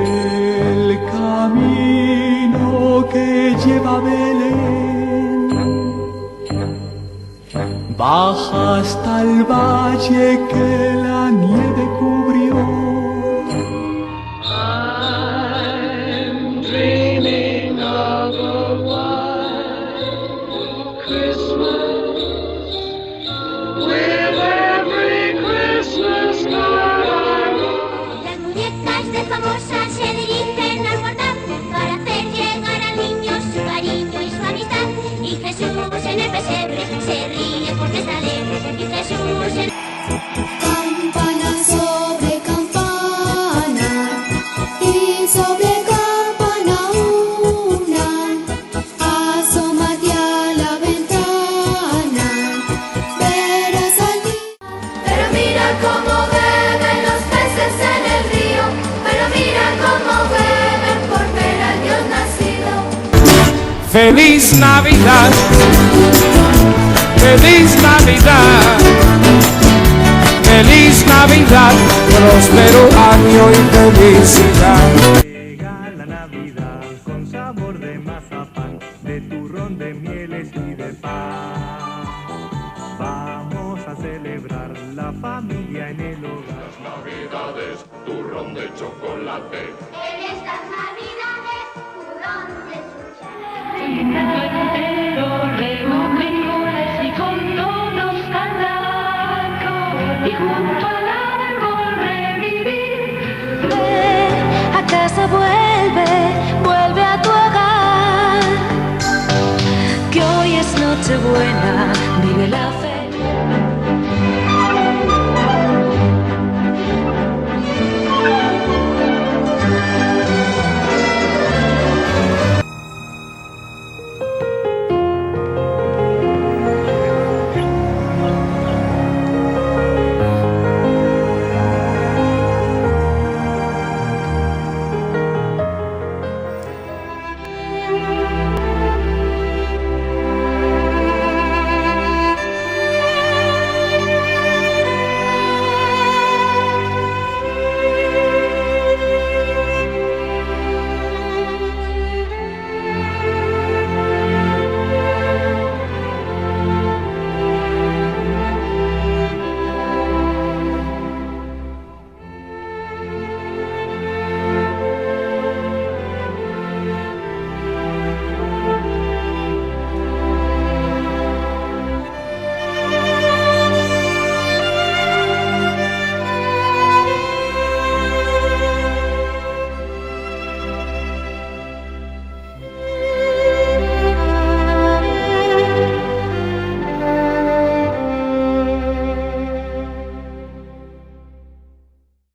el camino que lleva a Belén baja hasta el valle que la nieve cubrió. I'm dreaming of a white Christmas with every Christmas card I wrote. Las muñecas de famosas se dirigen al portal para hacer llegar al niño su cariño y su amistad. Y Jesús en el pesebre se ríe porque está alegre. Y Jesús en... Campana sobre campana y sobre campana una, asómate a la ventana, verás al niño. Pero mira cómo beben los peces en el río, pero mira cómo beben por ver al Dios nacido. Feliz Navidad, feliz Navidad, feliz Navidad, próspero año y felicidad. Llega la Navidad con sabor de mazapán, de turrón, de mieles y de pan. Vamos a celebrar la familia en el hogar. Las Navidades, turrón de chocolate. En estas navidades, turrón de chocolate.